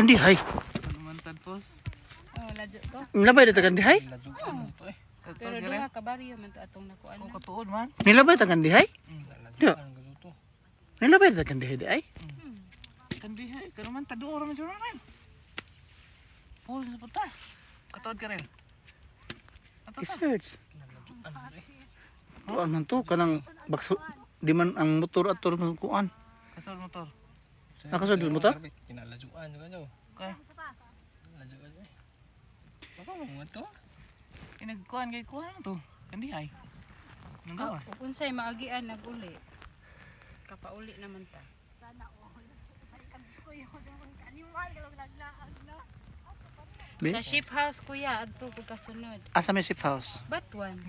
Kandihay. Mantan Falls. Oh, ladyo to. Nilabay dito kandihay? Laduan to eh. Pero duha ka baryo man to atong nakuan. Kung katuod man. Nilabay dito kandihay? Laduan galuto. Nilabay dito kandihay di ay? Kandihay, pero man taduo ra man siya ron. Falls sa puta. Katuod ka rin. I-search. Laduan eh. Kuan man to kanang bakso di man ang motor at tur kuan. Kasal motor. Nakasud mo to? Kinalajuan juga nyo. Kaya. Lajuan eh. Baka mo to? Inagkuhan kay kuhan mo to. Kandihay. Nang gawas. Kung unsay maagian naguli. Kapauli naman ta. Sa ship house kuya adto ko kasunod. Asa may safe house? Batuan.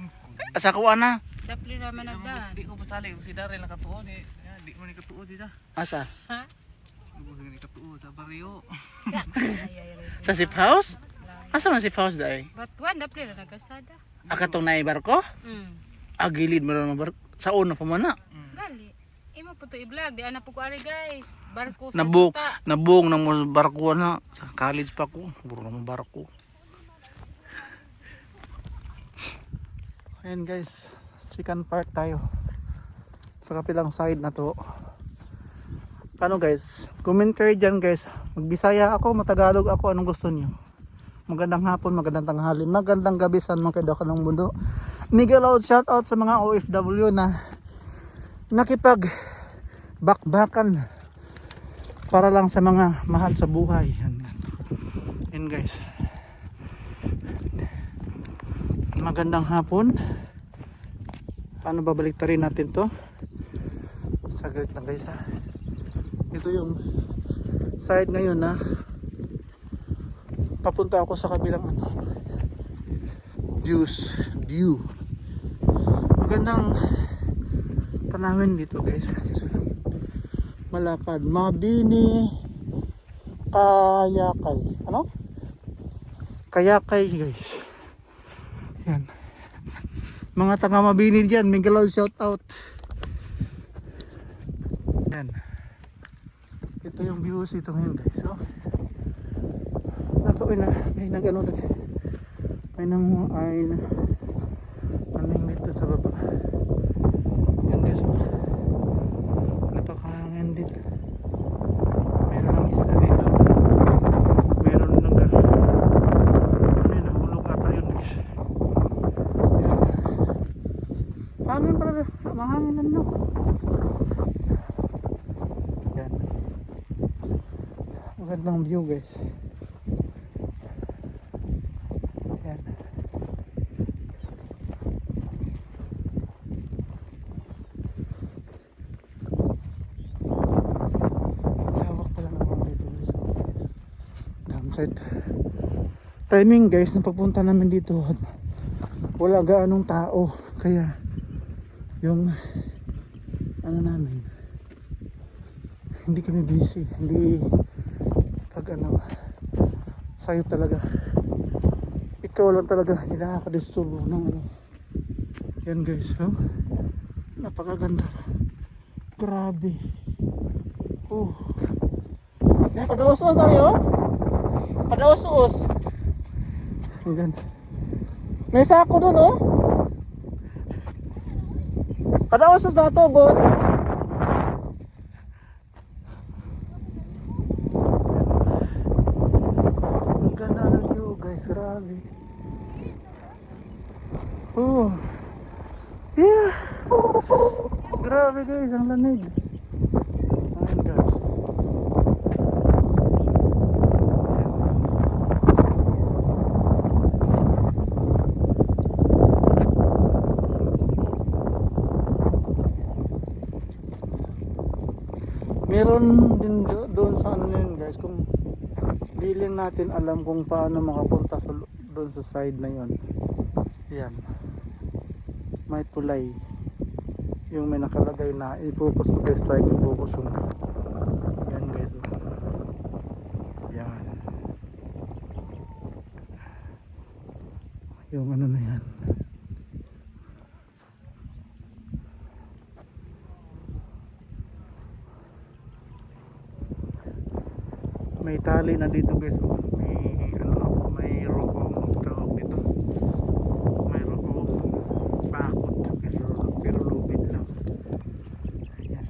Asa kuan na? Dapli ra man nagdaan. Di ko pasali kung si Daryl nakatuod eh. Di mo ni katuod isa. Asa? Ha? Di mo ni katuod sa baryo. Sa safe house? Asa man safe house dai? Batuan dapli ra nagasada. Akatong naay barko? Agilid mo na barko. Sa una pa man na. Gali. Imo po to i-vlog di ana po ko ari guys. Barko sa Nabung, tuta. nabung ng mga barko na. Sa college pa ko. Buro na mga barko. Ayan guys. Chicken Park tayo. Sa kapilang side na to. Paano guys? Comment kayo dyan guys. Magbisaya ako, matagalog ako. Anong gusto nyo? Magandang hapon, magandang tanghali, magandang gabi sa mga kayo ng mundo. Miguel out, shout out sa mga OFW na nakipag bakbakan para lang sa mga mahal sa buhay. Yan guys. Magandang hapon. Paano babaliktarin natin to? Saglit lang guys ha. Ito yung side ngayon na papunta ako sa kabilang view. Magandang tanawin dito guys. Malapad. Mabini Kayakay. Ano? Kayakay guys. Yan. Mga taga Mabini dyan, Miguel shout out. Yan. Ito yung views ito ngayon guys. So, nakawin na. May nag-ano na. May nanguain. Anong dito sa baba. Yan guys. So, napakahangin din. Meron ng isla dito. Meron ng ano yun, nahulog ata yun guys. Hangin pala, mahangin ano. Yan. Magandang view guys. Yan. Lawak pala naman dito guys. Downside. Timing guys, na pagpunta namin dito wala gaanong tao. Kaya yung ano namin hindi kami busy, hindi pag ano sayo talaga, ikaw lang talaga hindi nakakadisturbo ng ano. Yan guys, so napakaganda, grabe. Padaos-os ari oh, padaos-os. Ang ganda, may sako dun oh. Padaos-os na to boss. Ang ganda ng view guys, grabe. Oh yeah, grabe guys, ang lamig. Ayan guys. Meron din doon sa ano yun guys, kung di rin natin alam kung paano makapunta sa, doon sa side na yun. Yan, may tulay yung may nakalagay na ipupos ko guys, strike ipupos yung yan guys. Yan yung ano na yan. May may tali na dito guys. Oh. May ano, may roong tawag dito. May roong bakod pero lubid lang. Ayan.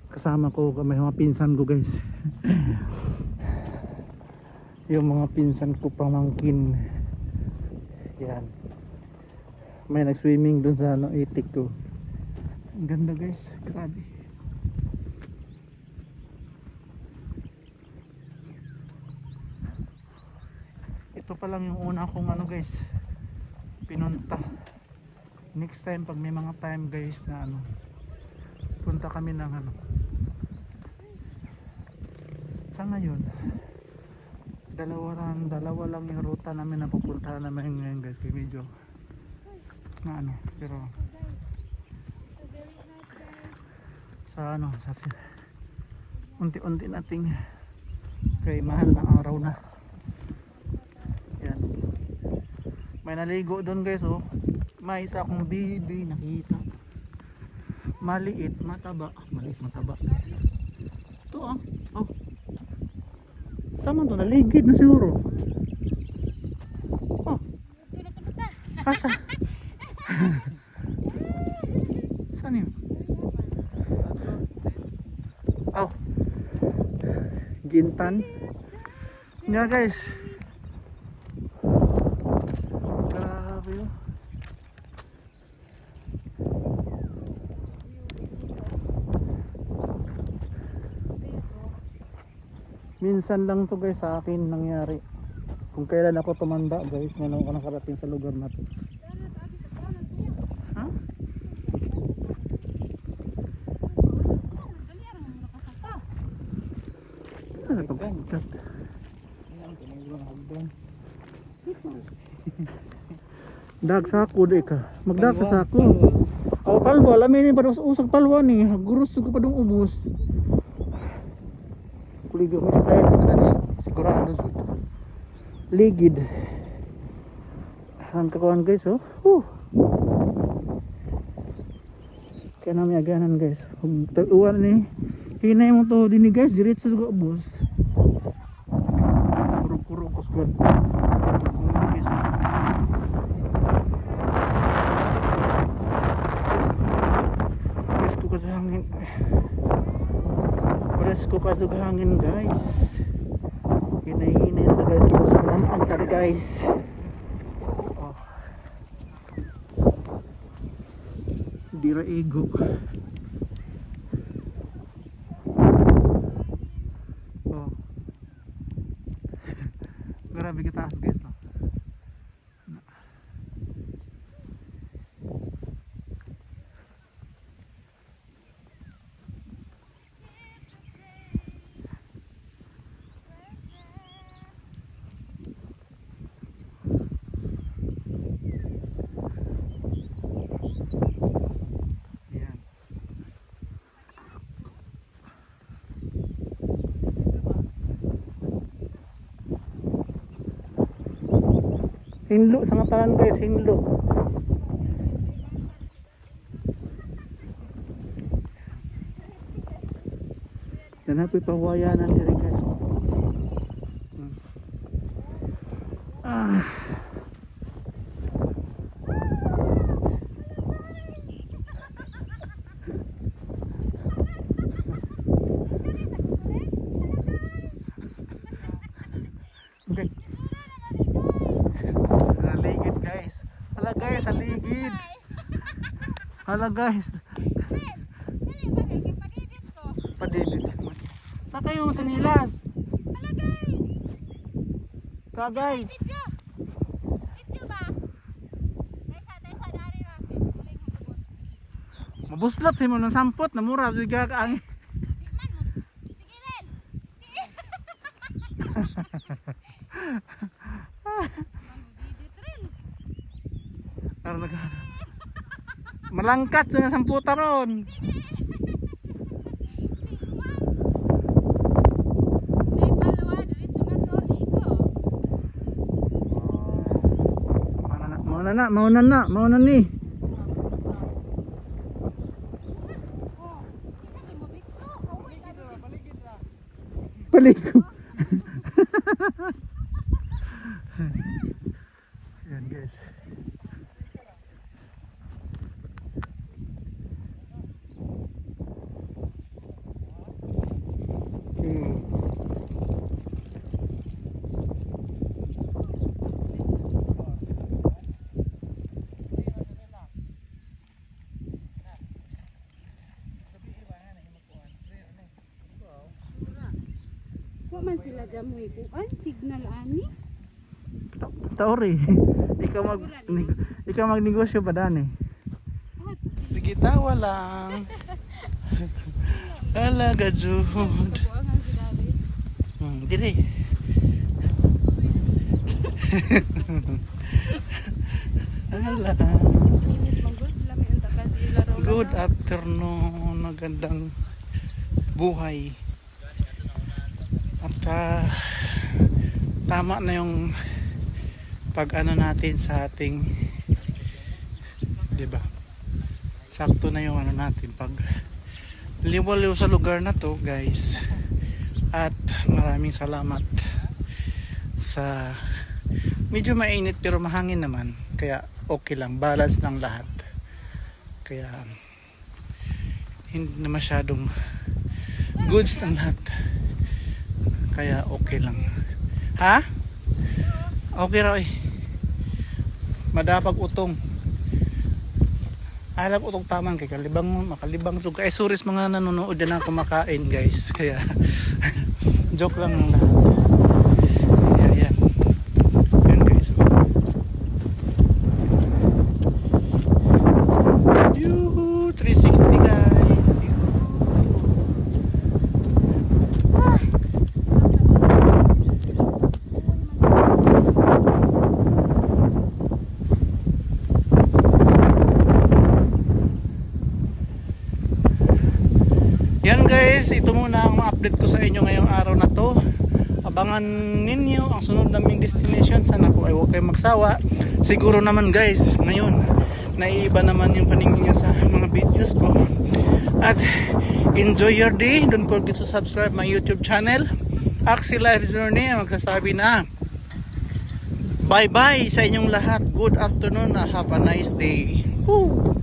Kasama ko may mga pinsan ko guys. Yung mga pinsan ko pamangkin. Yan. May nag-swimming dun sa ano, itik ko. Ang ganda guys, grabe. Ito pa lang yung una kong ano guys, pinunta. Next time pag may mga time guys na ano, punta kami ng ano. Sa ngayon, dalawa lang yung ruta namin na pupuntahan namin ngayon guys, kaya medyo na ano, pero sa ano, sa unti-unti nating kay mahal na araw na. Yan. May naligo doon guys oh. May isa akong baby nakita. Maliit, mataba. Maliit, mataba. Ito ah. Oh. Sama to, naligid na siguro. Oh. Asa? Saan yun? Oh. Gintan. Nga guys. Grabe yun. Minsan lang to guys sa akin nangyari. Kung kailan ako tumanda guys, ngayon ako nakarating sa lugar na to. Ha? Ano ito? Dag sako di ka. Magdag ka sako. Oh palwa, lamin pa usag palwa ni. Gurus ko pa dong ubos. Kuligo mas dahil sa kanani. Sigurado ligid. Ang kakuan guys oh. Kaya namin aganan guys. Uwan ni. Hinay mo to din guys. Diretso sa ubos. Kuro-kuro ko squad. Presko ka sa hangin. Presko ka sa hangin guys. Hinay-hinay tagal kita sa panamaan tadi guys. Oh. Dira ego. Oh. Grabe kita guys no. Yan. Hinlo sa matalan guys, hinlo. Dan apoy pawayanan diri guys. Ah. Okay. Haligid guys. Hala guys, haligid. Hala guys. Padidit. Sa kayo sa nilas. Ka guys. Mabuslot mo ng sampot na mura diga ka ang. Malangkat sa samputa ron. Mauna na ni. maligo. Yan guys. Wa man sila jamoy kuan signal ani. Taori. Ikaw magnegosyo pa dani. Sige, tawa lang. Alaga Jud. Buangan si David. Dire. Ala. Init man gud lami unta ka sila raw. Good afternoon. Magandang buhay. At tama na yung pag ano natin sa ating, 'di ba? Sakto na yung ano natin pag liwaliw sa lugar na to, guys. At maraming salamat sa medyo mainit pero mahangin naman, kaya okay lang, balance ng lahat. Kaya hindi na masyadong goods ng lahat, kaya okay lang. Ha? Okay raw eh. Madapag utong. Alam utong taman kay kalibang makalibang so guys, sorry sa mga nanonood na kumakain guys. Kaya joke lang ng lahat. Yan. Yan guys. Yuhu, 360 guys. Yan guys, ito muna ang update ko sa inyo ngayong araw na to. Abangan ninyo ang sunod naming destination. Sana po ay huwag kayong magsawa. Siguro naman guys, ngayon naiiba naman yung paningin nyo sa mga videos ko. At enjoy your day. Don't forget to subscribe my YouTube channel, Axie Life Journey. Magsasabi na bye bye sa inyong lahat. Good afternoon. Have a nice day. Woo!